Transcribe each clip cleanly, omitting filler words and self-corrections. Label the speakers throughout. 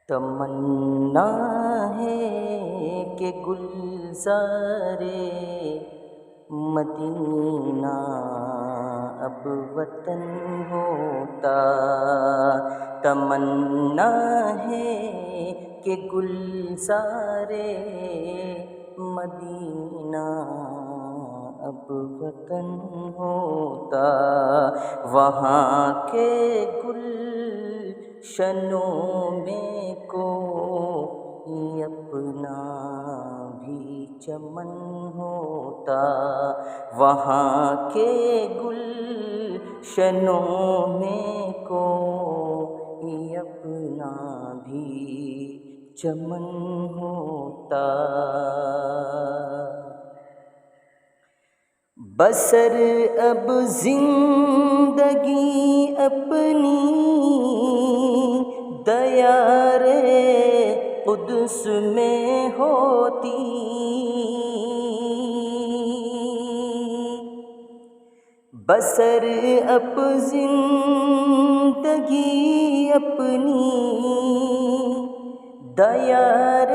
Speaker 1: تمنا ہے کہ گلزار مدینہ اب وطن ہوتا، تمنا ہے کہ گلزار مدینہ اب وطن ہوتا، وہاں کے گلشنوں میں کوئی اپنا بھی چمن ہوتا، وہاں کے گلشنوں میں کوئی اپنا بھی چمن ہوتا۔ بسر اب زندگی اپنی دیار قدس میں ہوتی، بسر اب زندگی اپنی دیار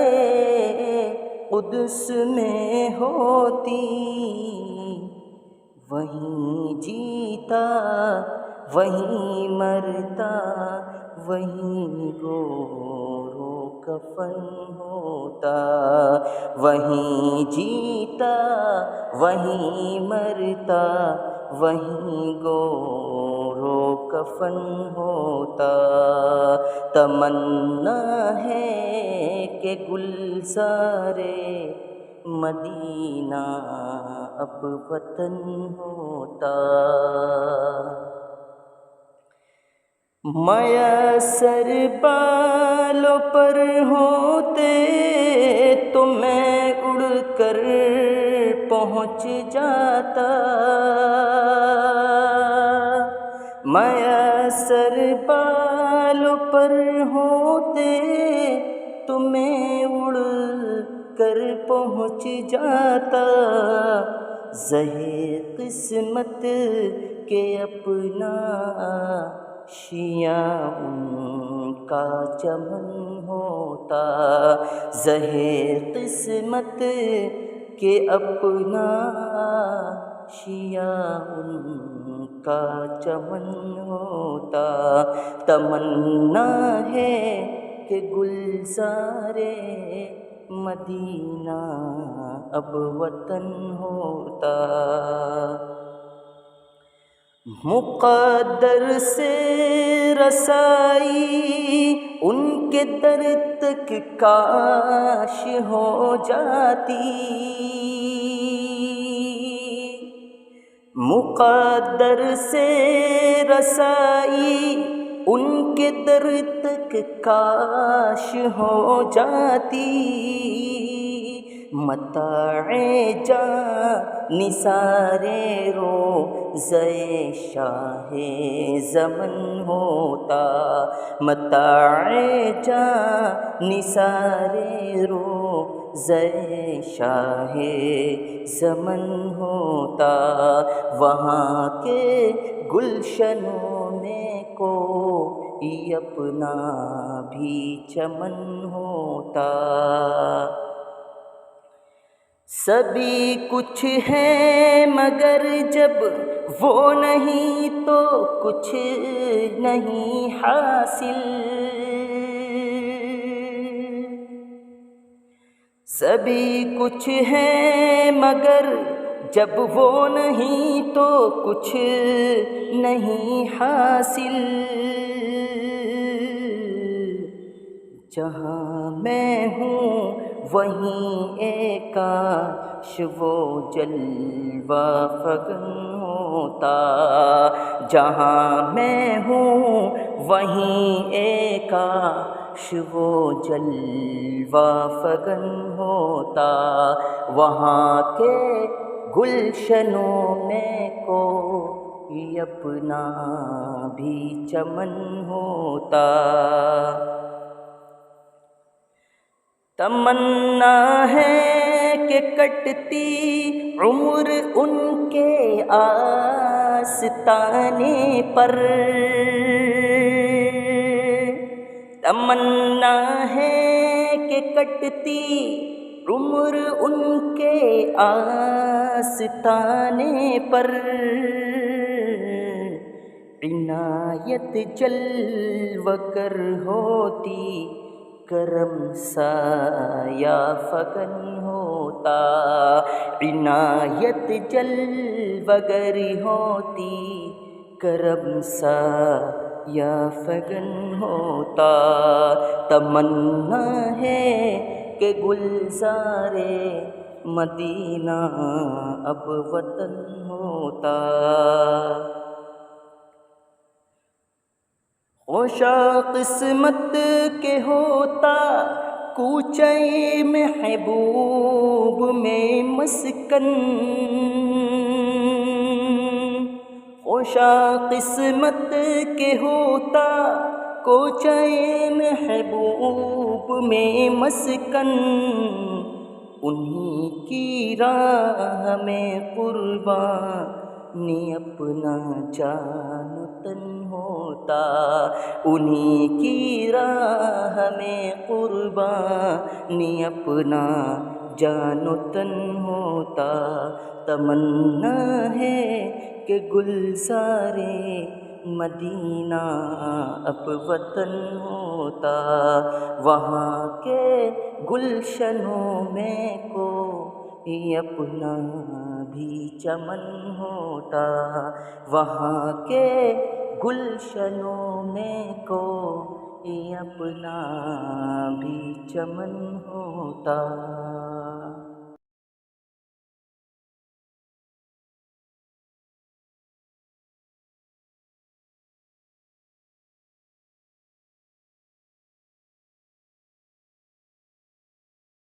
Speaker 1: قدس میں ہوتی، وہیں جیتا وہیں مرتا وہیں گور و کفن ہوتا، وہیں جیتا وہیں مرتا وہیں گور و کفن ہوتا، تمنا ہے کہ گلزار مدینہ اب وطن ہوتا۔ میسر بالوں پر ہوتے تو میں اڑ کر پہنچ جاتا، میسر بالوں پر ہوتے تو میں اڑ کر پہنچ جاتا، زہے قسمت کے اپنا شیعہ ان کا چمن ہوتا، زہے قسمت کے اپنا شیعہ ان کا چمن ہوتا، تمنا ہے کہ گلزار مدینہ اب وطن ہوتا، مقدر سے رسائی ان کے در تک کاش ہو جاتی، مقدر سے رسائی ان کے در تک کاش ہو جاتی، متاع جاں نثار روضہ شاہ زمن ہوتا، متاع جاں نثار روضہ شاہ زمن ہوتا، وہاں کے گلشنوں میں کوئی اپنا بھی چمن ہوتا، سبھی کچھ ہے مگر جب وہ نہیں تو کچھ نہیں حاصل، سبھی کچھ ہے مگر جب وہ نہیں تو کچھ نہیں حاصل، جہاں میں ہوں وہیں ایک کاش وہ جلوہ فگن ہوتا، جہاں میں ہوں وہیں ایک کاش وہ جلوہ فگن ہوتا، وہاں کے گلشنوں میں کوئی اپنا بھی چمن ہوتا، تمنا ہے کہ کٹتی عمر ان کے آستانے پر، تمنا ہے کہ کٹتی عمر ان کے آستانے پر، عنایت جلوہ گر ہوتی کرم سایہ فگن ہوتا، عنایت جلوہ گر ہوتی کرم سایہ فگن ہوتا۔ تمنا ہے کہ گلزار مدینہ اب وطن ہوتا، خوشا قسمت کے ہوتا کوچہ محبوب میں مسکن، خوشا قسمت کے ہوتا کوچہ محبوب میں مسکن، انہی کی راہ میں قربانی اپنا جان و تن ہوتا، انہی کی راہ میں قربانی اپنا جان و تن ہوتا۔ تمنا ہے کہ گلزار مدینہ اب وطن ہوتا، وہاں کے گلشنوں میں کوئی اپنا بھی چمن ہوتا، وہاں کے گلشنوں میں کوئی اپنا بھی چمن ہوتا۔